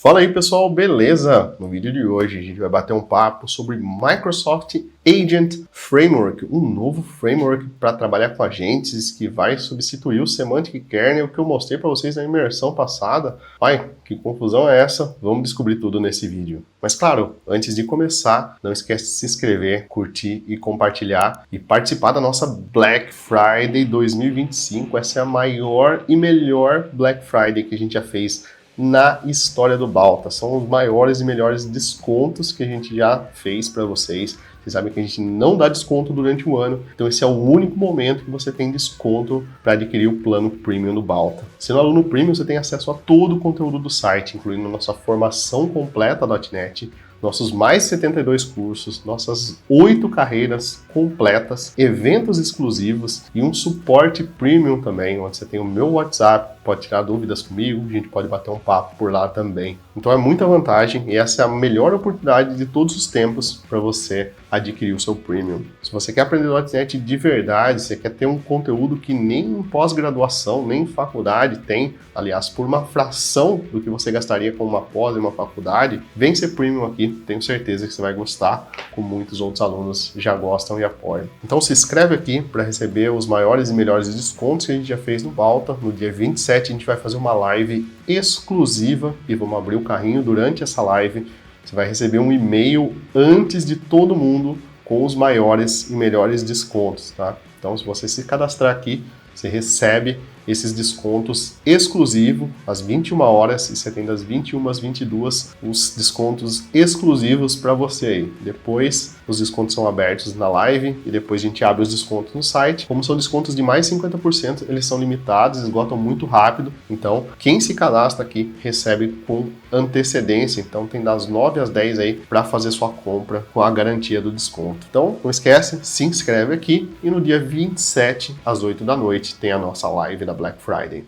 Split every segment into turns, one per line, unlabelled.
Fala aí pessoal, beleza? No vídeo de hoje a gente vai bater um papo sobre Microsoft Agent Framework, um novo framework para trabalhar com agentes que vai substituir o Semantic Kernel que eu mostrei para vocês na imersão passada. Pai, que confusão é essa? Vamos descobrir tudo nesse vídeo. Mas claro, antes de começar, não esquece de se inscrever, curtir e compartilhar e participar da nossa Black Friday 2025. Essa é a maior e melhor Black Friday que a gente já fez na história do Balta. São os maiores e melhores descontos que a gente já fez para vocês. Vocês sabem que a gente não dá desconto durante o ano, então esse é o único momento que você tem desconto para adquirir o plano Premium do Balta. Sendo aluno Premium, você tem acesso a todo o conteúdo do site, incluindo nossa formação completa .NET, nossos mais 72 cursos, nossas 8 carreiras completas, eventos exclusivos e um suporte premium também, onde você tem o meu WhatsApp, pode tirar dúvidas comigo, a gente pode bater um papo por lá também. Então é muita vantagem e essa é a melhor oportunidade de todos os tempos para você adquirir o seu premium. Se você quer aprender .NET de verdade, você quer ter um conteúdo que nem em pós-graduação, nem em faculdade tem, aliás, por uma fração do que você gastaria com uma pós e uma faculdade, vem ser premium aqui, tenho certeza que você vai gostar, como muitos outros alunos já gostam e apoiam. Então se inscreve aqui para receber os maiores e melhores descontos que a gente já fez no Balta. No dia 27 a gente vai fazer uma live exclusiva e vamos abrir o carrinho durante essa live. Você vai receber um e-mail antes de todo mundo com os maiores e melhores descontos, tá? Então, se você se cadastrar aqui, você recebe esses descontos exclusivos às 21 horas e você tem das 21 às 22 os descontos exclusivos para você aí. Depois os descontos são abertos na live e depois a gente abre os descontos no site. Como são descontos de mais 50%, eles são limitados, esgotam muito rápido. Então, quem se cadastra aqui recebe com antecedência. Então, tem das 9 às 10 aí para fazer sua compra com a garantia do desconto. Então, não esquece, se inscreve aqui e no dia 27 às 8 da noite tem a nossa live da Black Friday.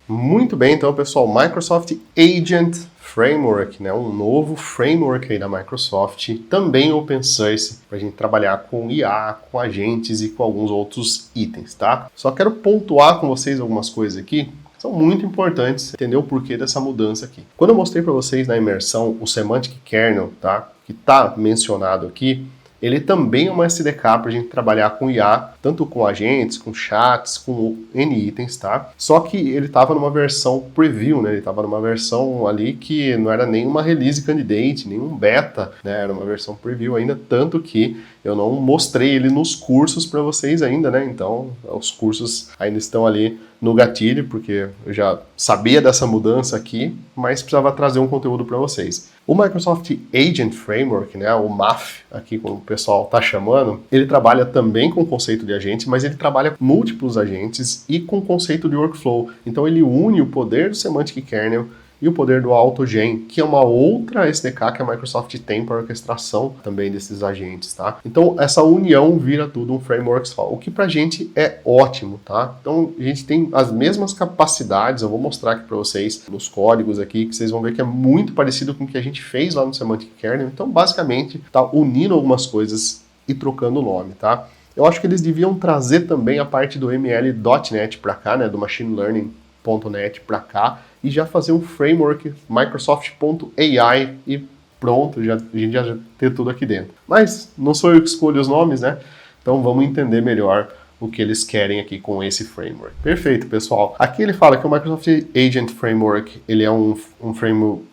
Muito bem, então pessoal, Microsoft Agent Framework, né? Um novo framework aí da Microsoft, também open source, para a gente trabalhar com IA, com agentes e com alguns outros itens, tá? Só quero pontuar com vocês algumas coisas aqui que são muito importantes, entender o porquê dessa mudança aqui. Quando eu mostrei para vocês na imersão o Semantic Kernel, tá? Que está mencionado aqui, ele também é uma SDK para a gente trabalhar com IA, tanto com agentes, com chats, com N itens, tá? Só que ele estava numa versão preview, né? Ele estava numa versão ali que não era nem uma release candidate, nem um beta, né? Era uma versão preview ainda, tanto que eu não mostrei ele nos cursos para vocês ainda, né? Então, os cursos ainda estão ali no gatilho, porque eu já sabia dessa mudança aqui, mas precisava trazer um conteúdo para vocês. O Microsoft Agent Framework, né, o MAF, aqui como o pessoal está chamando, ele trabalha também com o conceito de agente, mas ele trabalha com múltiplos agentes e com o conceito de workflow. Então ele une o poder do Semantic Kernel e o poder do AutoGen, que é uma outra SDK que a Microsoft tem para orquestração também desses agentes, tá? Então, essa união vira tudo um framework só, o que pra gente é ótimo, tá? Então, a gente tem as mesmas capacidades, eu vou mostrar aqui para vocês nos códigos aqui, que vocês vão ver que é muito parecido com o que a gente fez lá no Semantic Kernel. Então, basicamente, tá unindo algumas coisas e trocando o nome, tá? Eu acho que eles deviam trazer também a parte do ML.NET para cá, né, do Machine Learning.NET para cá, e já fazer um framework Microsoft.ai e pronto, a gente já ter tudo aqui dentro. Mas não sou eu que escolho os nomes, né? Então vamos entender melhor o que eles querem aqui com esse framework. Perfeito, pessoal. Aqui ele fala que o Microsoft Agent Framework, ele é um framework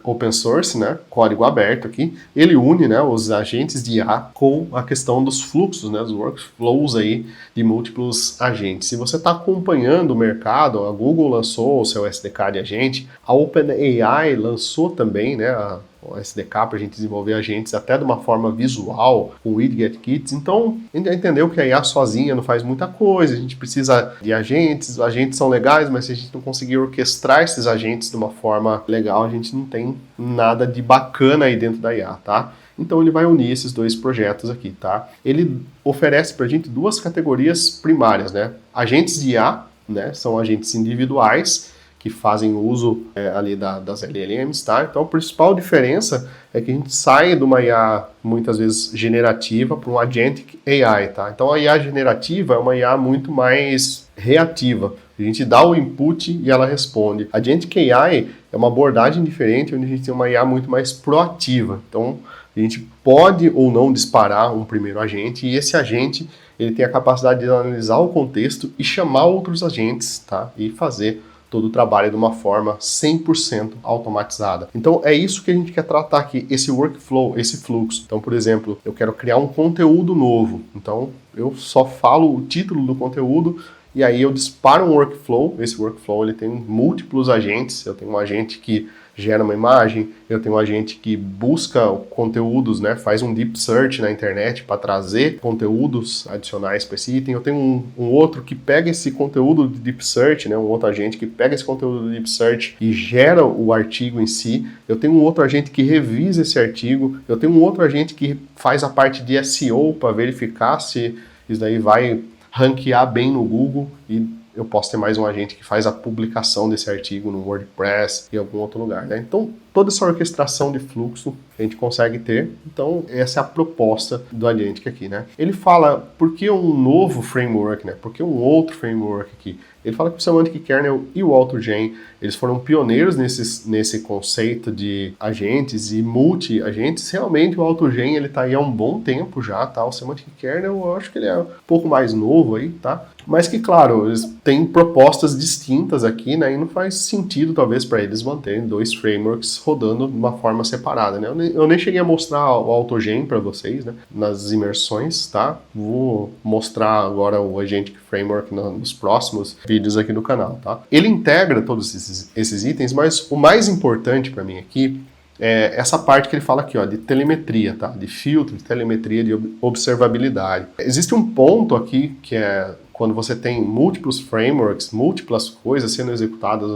open source, né, código aberto aqui. Ele une, né, os agentes de IA com a questão dos fluxos, né, dos workflows aí de múltiplos agentes. Se você está acompanhando o mercado, a Google lançou o seu SDK de agente, a OpenAI lançou também, né, o SDK para a gente desenvolver agentes até de uma forma visual, com o WidgetKits. Então, a gente já entendeu que a IA sozinha não faz muita coisa, a gente precisa de agentes, os agentes são legais, mas se a gente não conseguir orquestrar esses agentes de uma forma legal, a gente não tem nada de bacana aí dentro da IA, tá? Então ele vai unir esses dois projetos aqui, tá? Ele oferece para a gente duas categorias primárias, né? Agentes de IA, né? São agentes individuais, que fazem uso ali das LLMs, tá? Então a principal diferença é que a gente sai de uma IA muitas vezes generativa para um Agentic AI, tá? Então a IA generativa é uma IA muito mais reativa. A gente dá o input e ela responde. A Agentic AI é uma abordagem diferente, onde a gente tem uma IA muito mais proativa. Então, a gente pode ou não disparar um primeiro agente, e esse agente ele tem a capacidade de analisar o contexto e chamar outros agentes, tá? E fazer todo o trabalho de uma forma 100% automatizada. Então é isso que a gente quer tratar aqui, esse workflow, esse fluxo. Então, por exemplo, eu quero criar um conteúdo novo. Então, eu só falo o título do conteúdo e aí eu disparo um workflow. Esse workflow ele tem múltiplos agentes. Eu tenho um agente que gera uma imagem, eu tenho um agente que busca conteúdos, né, faz um deep search na internet para trazer conteúdos adicionais para esse item. Eu tenho um outro que pega esse conteúdo de deep search, né, um outro agente que pega esse conteúdo de deep search e gera o artigo em si. Eu tenho um outro agente que revisa esse artigo. Eu tenho um outro agente que faz a parte de SEO para verificar se isso daí vai ranquear bem no Google, e eu posso ter mais um agente que faz a publicação desse artigo no WordPress e em algum outro lugar, né? Então, toda essa orquestração de fluxo a gente consegue ter. Então, essa é a proposta do Agentic aqui, né? Ele fala, por que um novo framework, né? Por que um outro framework aqui? Ele fala que o Semantic Kernel e o AutoGen, eles foram pioneiros nesse conceito de agentes e multi-agentes. Realmente, o AutoGen, ele tá aí há um bom tempo já, tá? O Semantic Kernel, eu acho que ele é um pouco mais novo aí, tá? Mas que, claro, eles têm propostas distintas aqui, né? E não faz sentido, talvez, para eles manterem dois frameworks rodando de uma forma separada, né? Eu nem cheguei a mostrar o AutoGen para vocês, né? Nas imersões, tá? Vou mostrar agora o Agentic Framework nos próximos vídeos aqui do canal, tá? Ele integra todos esses itens, mas o mais importante para mim aqui é essa parte que ele fala aqui, ó, de telemetria, tá? De filtro, de telemetria, de observabilidade. Existe um ponto aqui que é quando você tem múltiplos frameworks, múltiplas coisas sendo executadas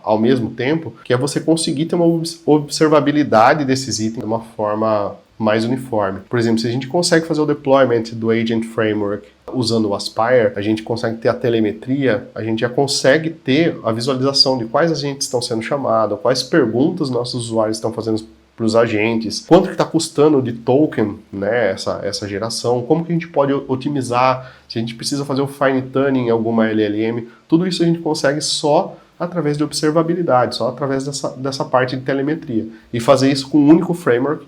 ao mesmo tempo, que é você conseguir ter uma observabilidade desses itens de uma forma mais uniforme. Por exemplo, se a gente consegue fazer o deployment do Agent Framework usando o Aspire, a gente consegue ter a telemetria, a gente já consegue ter a visualização de quais agentes estão sendo chamados, quais perguntas nossos usuários estão fazendo para os agentes, quanto que está custando de token, né, essa geração, como que a gente pode otimizar, se a gente precisa fazer o fine tuning em alguma LLM, tudo isso a gente consegue só através de observabilidade, só através dessa parte de telemetria. E fazer isso com um único framework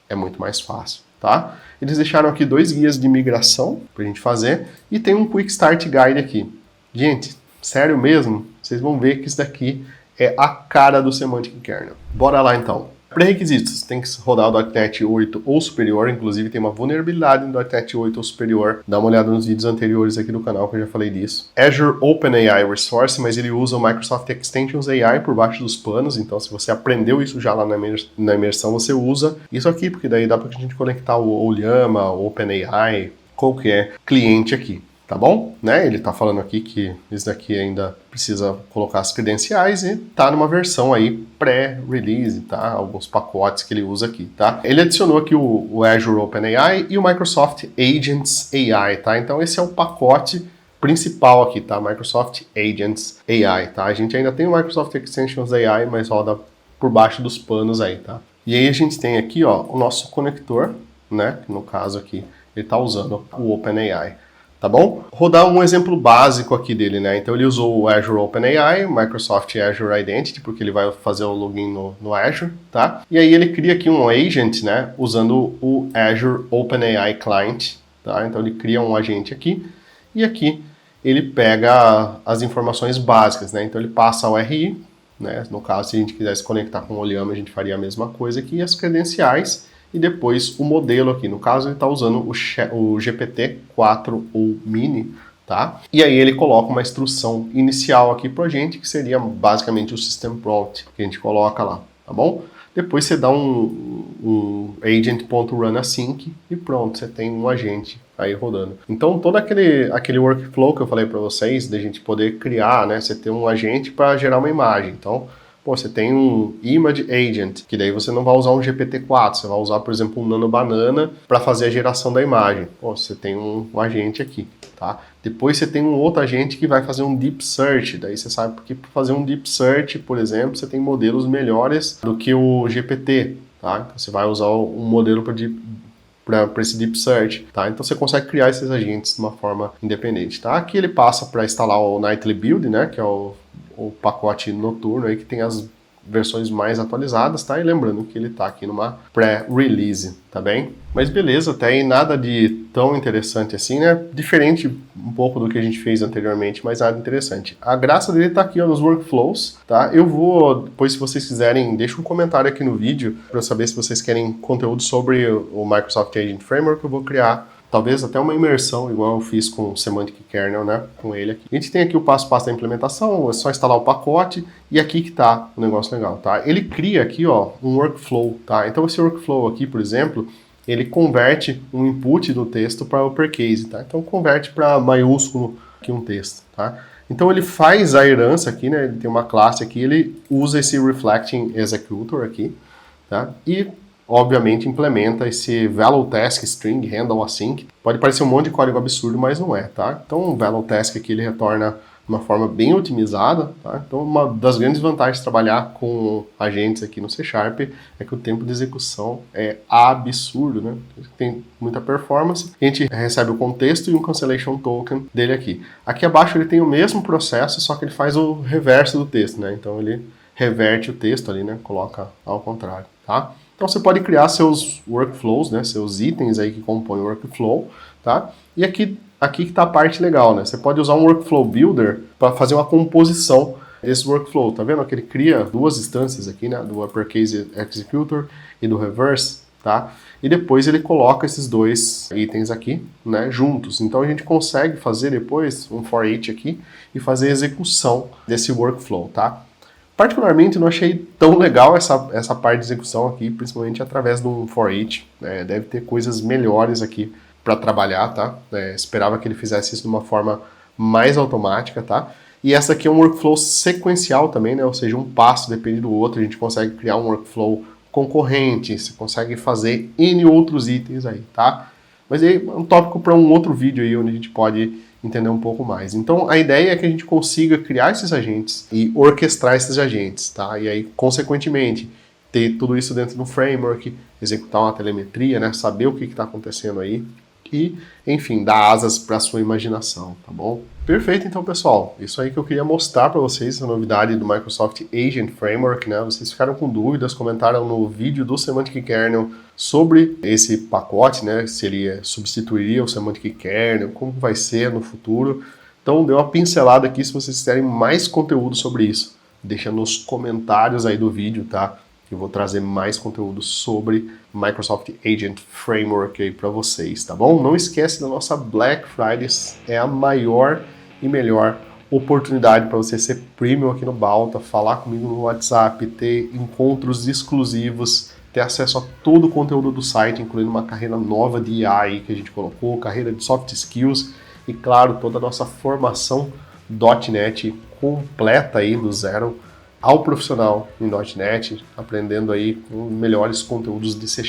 é muito mais fácil, tá? Eles deixaram aqui 2 guias de migração para a gente fazer e tem um Quick Start Guide aqui. Gente, sério mesmo? Vocês vão ver que isso daqui é a cara do Semantic Kernel. Bora lá então. Pré-requisitos, tem que rodar o .NET 8 ou superior, inclusive tem uma vulnerabilidade no .NET 8 ou superior. Dá uma olhada nos vídeos anteriores aqui do canal que eu já falei disso. Azure OpenAI Resource, mas ele usa o Microsoft Extensions AI por baixo dos panos, então se você aprendeu isso já lá na imersão, você usa isso aqui, porque daí dá pra gente conectar o Llama, o OpenAI, qualquer cliente aqui. Tá bom? Né? Ele tá falando aqui que isso daqui ainda precisa colocar as credenciais e tá numa versão aí pré-release, tá? Alguns pacotes que ele usa aqui, tá? Ele adicionou aqui o Azure OpenAI e o Microsoft Agents AI, tá? Então esse é o pacote principal aqui, tá? Microsoft Agents AI, tá? A gente ainda tem o Microsoft Extensions AI, mas roda por baixo dos panos aí, tá? E aí a gente tem aqui, ó, o nosso conector, né? Que no caso aqui, ele tá usando o OpenAI. Tá bom? Rodar um exemplo básico aqui dele, né? Então ele usou o Azure OpenAI, Microsoft Azure Identity, porque ele vai fazer o login no Azure, tá? E aí ele cria aqui um agent, né? Usando o Azure OpenAI Client, tá? Então ele cria um agente aqui e aqui ele pega as informações básicas, né? Então ele passa a URI, né? No caso, se a gente quisesse conectar com o Llama, a gente faria a mesma coisa aqui, as credenciais e depois o modelo aqui. No caso, ele está usando o GPT-4 ou Mini, tá? E aí ele coloca uma instrução inicial aqui para a gente, que seria basicamente o System Prompt, que a gente coloca lá, tá bom? Depois você dá um agent.runAsync e pronto, você tem um agente aí rodando. Então, todo aquele workflow que eu falei para vocês, da gente poder criar, né? Você tem um agente para gerar uma imagem. Então, pô, você tem um Image Agent, que daí você não vai usar um GPT-4, você vai usar, por exemplo, um Nano Banana para fazer a geração da imagem. Pô, você tem um agente aqui, tá? Depois você tem um outro agente que vai fazer um Deep Search, daí você sabe que para fazer um Deep Search, por exemplo, você tem modelos melhores do que o GPT, tá? Então, você vai usar um modelo para para esse Deep Search, tá? Então você consegue criar esses agentes de uma forma independente, tá? Aqui ele passa para instalar o Nightly Build, né? Que é o pacote noturno aí que tem as versões mais atualizadas, tá? E lembrando que ele está aqui numa pré-release, tá bem? Mas beleza, até aí nada de tão interessante assim, né? Diferente um pouco do que a gente fez anteriormente, mas nada interessante. A graça dele tá aqui ó, nos workflows, tá? Eu vou, depois se vocês quiserem, deixa um comentário aqui no vídeo para eu saber se vocês querem conteúdo sobre o Microsoft Agent Framework, eu vou criar talvez até uma imersão, igual eu fiz com o Semantic Kernel, né, com ele aqui. A gente tem aqui o passo a passo da implementação, é só instalar o pacote, e aqui que tá o negócio legal, tá? Ele cria aqui, ó, um workflow, tá? Então esse workflow aqui, por exemplo, ele converte um input do texto para uppercase, tá? Então converte para maiúsculo aqui um texto, tá? Então ele faz a herança aqui, né, ele tem uma classe aqui, ele usa esse Reflecting Executor aqui, tá? E obviamente implementa esse value task string handle async. Pode parecer um monte de código absurdo, mas não é, tá? Então o value task aqui ele retorna de uma forma bem otimizada, tá? Então uma das grandes vantagens de trabalhar com agentes aqui no C# é que o tempo de execução é absurdo, né? Tem muita performance. A gente recebe o contexto e um cancellation token dele aqui. Aqui abaixo ele tem o mesmo processo, só que ele faz o reverso do texto, né? Então ele reverte o texto ali, né? Coloca ao contrário, tá? Então você pode criar seus workflows, né, seus itens aí que compõem o workflow, tá? E aqui que está a parte legal, né? Você pode usar um workflow builder para fazer uma composição desse workflow, tá vendo? Que ele cria duas instâncias aqui, né, do uppercase executor e do reverse, tá? E depois ele coloca esses dois itens aqui, né, juntos. Então a gente consegue fazer depois um for each aqui e fazer a execução desse workflow, tá? Particularmente não achei tão legal essa parte de execução aqui, principalmente através do for each, né? Deve ter coisas melhores aqui para trabalhar, tá? Esperava que ele fizesse isso de uma forma mais automática, tá? E essa aqui é um workflow sequencial também, né? Ou seja, um passo depende do outro, a gente consegue criar um workflow concorrente, você consegue fazer N outros itens aí, tá? Mas aí é um tópico para um outro vídeo aí, onde a gente pode entender um pouco mais. Então, a ideia é que a gente consiga criar esses agentes e orquestrar esses agentes, tá? E aí, consequentemente, ter tudo isso dentro do framework, executar uma telemetria, né? Saber o que está acontecendo aí e, enfim, dar asas para a sua imaginação, tá bom? Perfeito, então, pessoal. Isso aí que eu queria mostrar para vocês, a novidade do Microsoft Agent Framework, né? Vocês ficaram com dúvidas, comentaram no vídeo do Semantic Kernel sobre esse pacote, né? Se ele substituiria o Semantic Kernel, como vai ser no futuro. Então, dê uma pincelada aqui se vocês quiserem mais conteúdo sobre isso. Deixa nos comentários aí do vídeo, tá? Eu vou trazer mais conteúdo sobre Microsoft Agent Framework aí para vocês, tá bom? Não esquece da nossa Black Friday, é a maior e melhor oportunidade para você ser premium aqui no Balta, falar comigo no WhatsApp, ter encontros exclusivos, ter acesso a todo o conteúdo do site, incluindo uma carreira nova de IA aí que a gente colocou, carreira de soft skills e, claro, toda a nossa formação .NET completa aí do zero ao profissional em .NET, aprendendo aí os melhores conteúdos de C#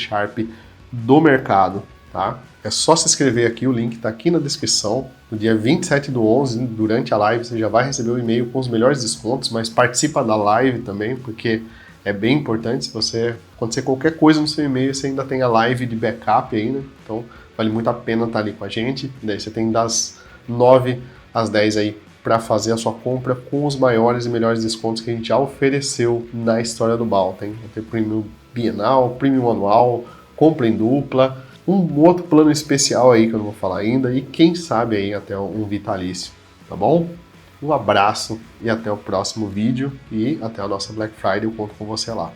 do mercado, tá? É só se inscrever aqui, o link está aqui na descrição. No dia 27/11, durante a live, você já vai receber o e-mail com os melhores descontos, mas participa da live também, porque é bem importante. Se você acontecer qualquer coisa no seu e-mail, você ainda tem a live de backup aí, né? Então, vale muito a pena estar ali com a gente. Daí você tem das 9 às 10 aí para fazer a sua compra com os maiores e melhores descontos que a gente já ofereceu na história do Balta, hein? Vai ter Premium Bienal, Premium Anual, compra em dupla, um outro plano especial aí que eu não vou falar ainda e quem sabe aí até um vitalício, tá bom? Um abraço e até o próximo vídeo e até a nossa Black Friday, eu conto com você lá.